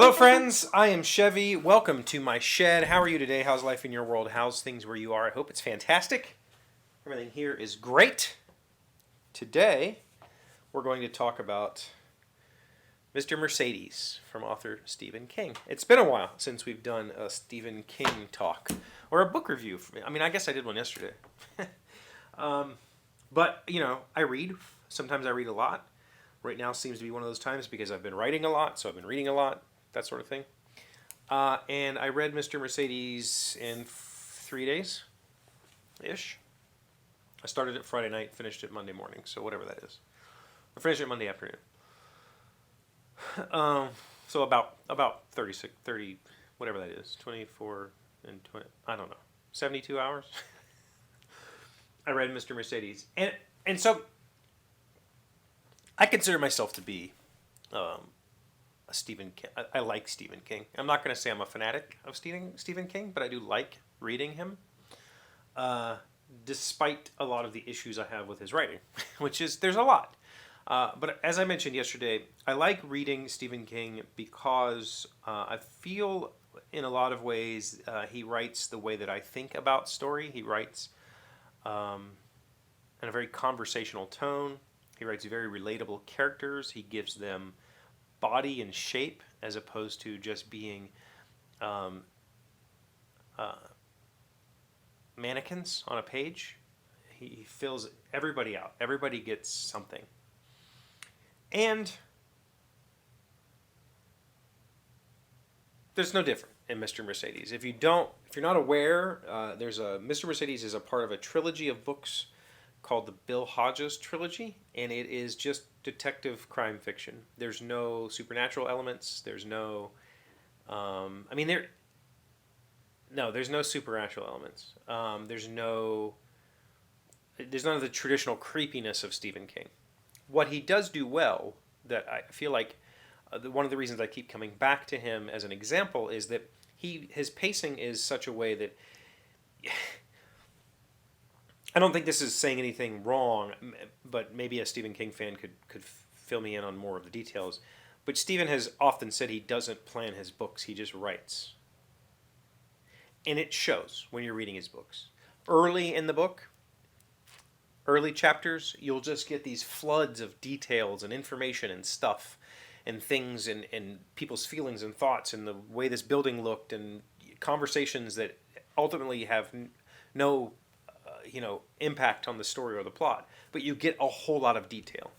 Hello, friends. I am Chevy. Welcome to my shed. How are you today? How's life in your world? How's things where you are? I hope it's fantastic. Everything here is great. Today, we're going to talk about Mr. Mercedes from author Stephen King. It's been a while since we've done a Stephen King talk or a book review. I mean, I guess I did one yesterday. But, I read. Sometimes I read a lot. Right now seems to be one of those times because I've been writing a lot, so I've been reading a lot, that sort of thing. And I read Mr. Mercedes in 3 days-ish. I started it Friday night, finished it Monday morning, so whatever that is. I finished it Monday afternoon. So about 30, whatever that is, 24 and 20, I don't know, 72 hours. I read Mr. Mercedes. And so I consider myself to be a Stephen King. I like Stephen King. I'm not going to say I'm a fanatic of Stephen King, but I do like reading him, despite a lot of the issues I have with his writing, which is there's a lot. But as I mentioned yesterday, I like reading Stephen King because I feel in a lot of ways he writes the way that I think about story. He writes in a very conversational tone. He writes very relatable characters. He gives them body and shape as opposed to just being mannequins on a page. He fills everybody out. Everybody gets something. And there's no different in Mr. Mercedes. If you're not aware, Mr. Mercedes is a part of a trilogy of books called the Bill Hodges trilogy, and it is just detective crime fiction. There's no supernatural elements. There's no, there's no supernatural elements. There's none of the traditional creepiness of Stephen King. What he does do well, that I feel like one of the reasons I keep coming back to him as an example is that his pacing is such a way that I don't think this is saying anything wrong, but maybe a Stephen King fan could fill me in on more of the details. But Stephen has often said he doesn't plan his books, he just writes. And it shows when you're reading his books. Early in the book, early chapters, you'll just get these floods of details and information and stuff and things and people's feelings and thoughts and the way this building looked and conversations that ultimately have no impact on the story or the plot, but you get a whole lot of detail.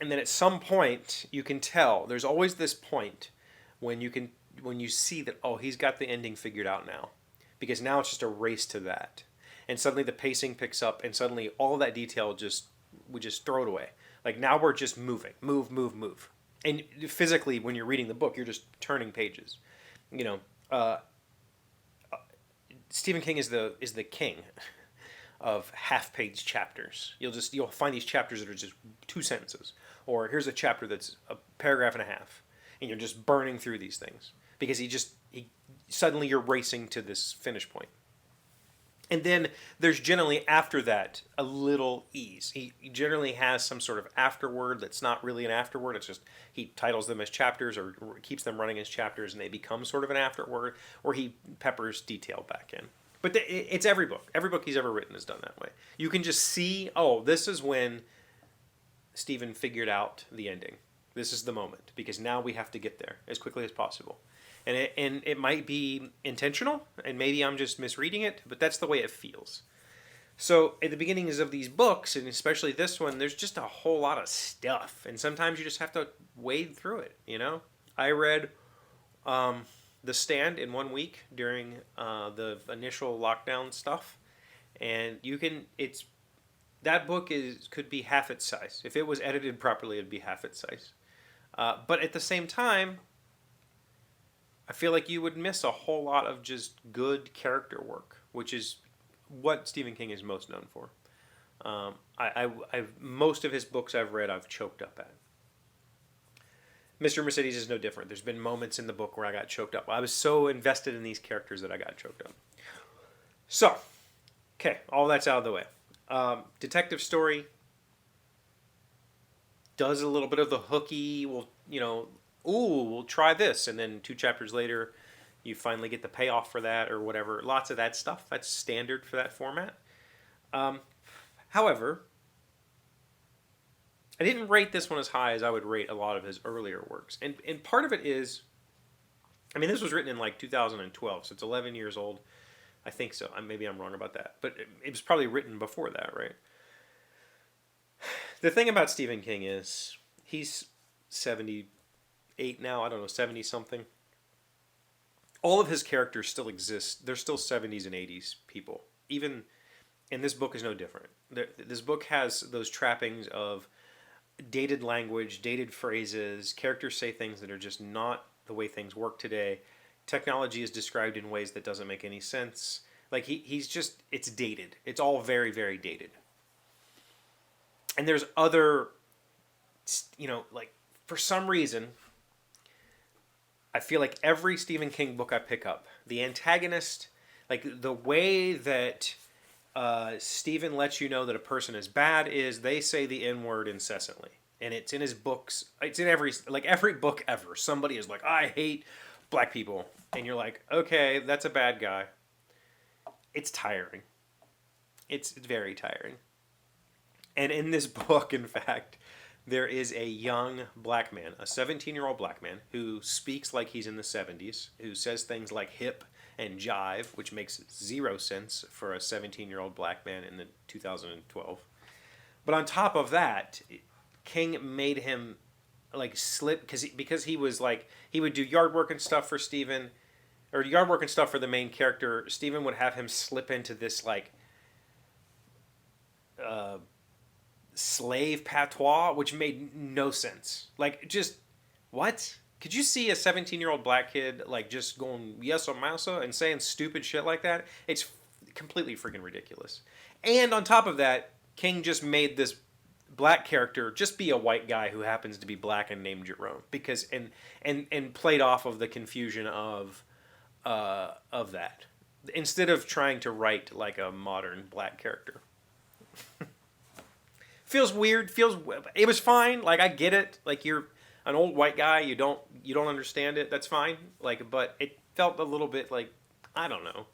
And then at some point, you can tell, there's always this point when you see that, oh, he's got the ending figured out now, because now it's just a race to that. And suddenly the pacing picks up, and suddenly all of that detail we just throw it away. Like now we're just moving, move. And physically, when you're reading the book, you're just turning pages. Stephen King is the king of half-page chapters. You'll find these chapters that are just 2 sentences, or here's a chapter that's a paragraph and a half, and you're just burning through these things because suddenly you're racing to this finish point. And then there's generally after that a little ease. He generally has some sort of afterword that's not really an afterword. It's just he titles them as chapters or keeps them running as chapters and they become sort of an afterword, or he peppers detail back in. But it's every book. Every book he's ever written is done that way. You can just see, oh, this is when Stephen figured out the ending. This is the moment because now we have to get there as quickly as possible. And it might be intentional, and maybe I'm just misreading it, but that's the way it feels. So at the beginnings of these books, and especially this one, there's just a whole lot of stuff, and sometimes you just have to wade through it. I read The Stand in 1 week during the initial lockdown stuff, and that book could be half its size. If it was edited properly, it'd be half its size. But at the same time, I feel like you would miss a whole lot of just good character work, which is what Stephen King is most known for. Most of his books I've read, I've choked up at. Mr. Mercedes is no different. There's been moments in the book where I got choked up. I was so invested in these characters that I got choked up. So, okay, all that's out of the way. Detective story does a little bit of the hooky, ooh, we'll try this, and then 2 chapters later, you finally get the payoff for that or whatever. Lots of that stuff. That's standard for that format. Um, However, I didn't rate this one as high as I would rate a lot of his earlier works, and part of it is, I mean, this was written in like 2012, so it's 11 years old. I think so. Maybe I'm wrong about that, but it was probably written before that, right? The thing about Stephen King is he's 78 now. I don't know, 70 something. All of his characters still exist. They're still 70s and 80s people. Even, and this book is no different. This book has those trappings of dated language, dated phrases. Characters say things that are just not the way things work today. Technology is described in ways that doesn't make any sense. Like he's just, it's dated. It's all very, very dated. And there's other, like for some reason, I feel like every Stephen King book I pick up, the antagonist, like the way that Stephen lets you know that a person is bad is they say the N word incessantly. And it's in his books. It's in every book ever. Somebody is like, I hate black people. And you're like, okay, that's a bad guy. It's tiring. It's very tiring. And in this book, in fact, there is a young black man, a 17-year-old black man, who speaks like he's in the 70s, who says things like hip and jive, which makes zero sense for a 17-year-old black man in the 2012. But on top of that, King made him like slip because he was like he would do yard work and stuff for Stephen, or yard work and stuff for the main character. Stephen would have him slip into this like slave patois, which made no sense. Like, just what? Could you see a 17-year-old black kid like just going yes or massa and saying stupid shit like that? It's completely freaking ridiculous. And on top of that, King just made this black character just be a white guy who happens to be black and named Jerome, because and played off of the confusion of that instead of trying to write like a modern black character. Feels weird. It was fine. Like, I get it. Like, you're an old white guy. You don't understand it. That's fine. Like, but it felt a little bit like, I don't know,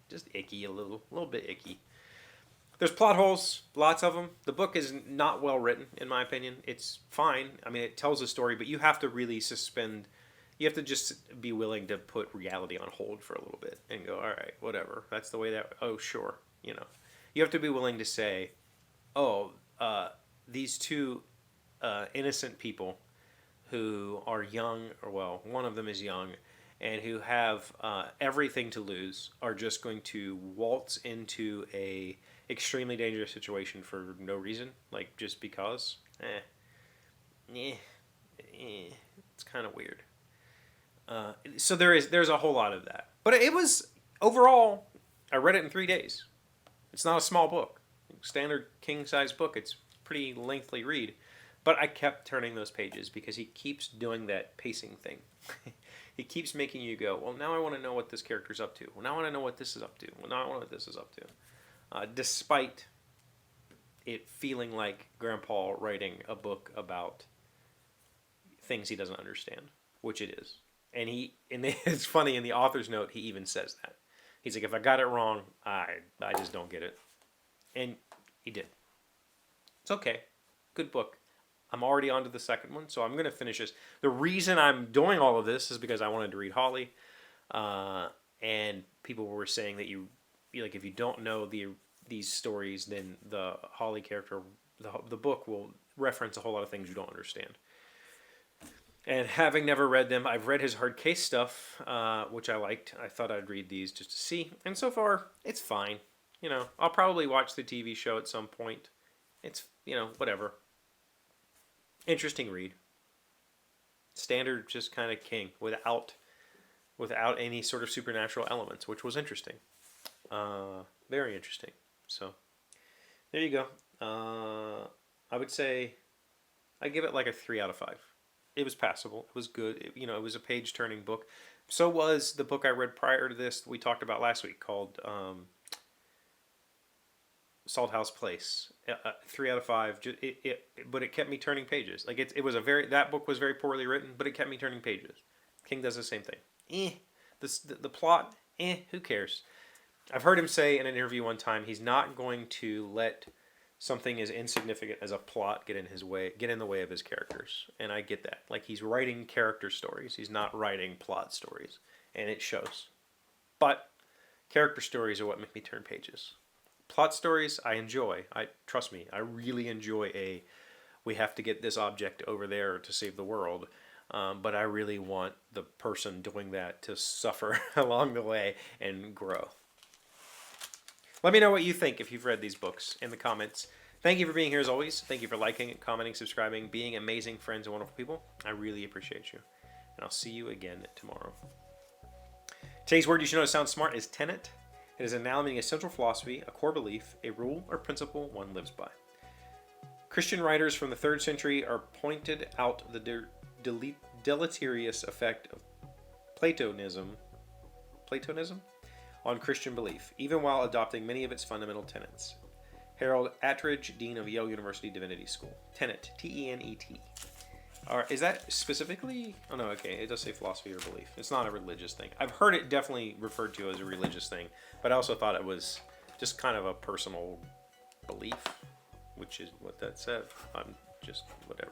just icky, a little bit icky. There's plot holes, lots of them. The book is not well written, in my opinion. It's fine. I mean, it tells a story, but you have to really suspend. You have to just be willing to put reality on hold for a little bit and go, all right, whatever. That's the way that. Oh, sure. You have to be willing to say, oh, these two innocent people who are young, or well, one of them is young, and who have everything to lose, are just going to waltz into a extremely dangerous situation for no reason, like just because. It's kind of weird. So there's a whole lot of that, but it was overall. I read it in 3 days. It's not a small book, standard king size book. It's pretty lengthy read, but I kept turning those pages because he keeps doing that pacing thing. He keeps making you go, well, now I want to know what this character's up to. Well, now I want to know what this is up to. Well, now I want to know what this is up to. Despite it feeling like Grandpa writing a book about things he doesn't understand, which it is. And it's funny, in the author's note, he even says that. He's like, if I got it wrong, I just don't get it. And he did. It's okay. Good book. I'm already on to the second one, so I'm going to finish this. The reason I'm doing all of this is because I wanted to read Holly. And people were saying that like, if you don't know these stories, then the Holly character, the book will reference a whole lot of things you don't understand. And having never read them, I've read his hard case stuff, which I liked. I thought I'd read these just to see. And so far, it's fine. I'll probably watch the TV show at some point. It's, whatever. Interesting read. Standard, just kind of King, without any sort of supernatural elements, which was interesting. Very interesting. So, there you go. I would say I give it like a 3 out of 5. It was passable. It was good. It was a page-turning book. So was the book I read prior to this we talked about last week called Salt House Place. 3 out of 5. But it kept me turning pages. Like it was that book was very poorly written, but it kept me turning pages. King does the same thing. The plot. Who cares? I've heard him say in an interview one time he's not going to let something as insignificant as a plot get in the way of his characters, and I get that. Like he's writing character stories. He's not writing plot stories, and it shows. But character stories are what make me turn pages. Plot stories I enjoy. Trust me, I really enjoy we have to get this object over there to save the world. But I really want the person doing that to suffer along the way and grow. Let me know what you think if you've read these books in the comments. Thank you for being here as always. Thank you for liking, commenting, subscribing, being amazing friends and wonderful people. I really appreciate you. And I'll see you again tomorrow. Today's word you should know to sound smart is tenet. It is a noun meaning a central philosophy, a core belief, a rule or principle one lives by. Christian writers from the 3rd century are pointed out the deleterious effect of Platonism on Christian belief, even while adopting many of its fundamental tenets. Harold Attridge, Dean of Yale University Divinity School. Tenet, T-E-N-E-T. Is that specifically? Oh no, okay, it does say philosophy or belief. It's not a religious thing. I've heard it definitely referred to as a religious thing, but I also thought it was just kind of a personal belief, which is what that said. I'm just whatever.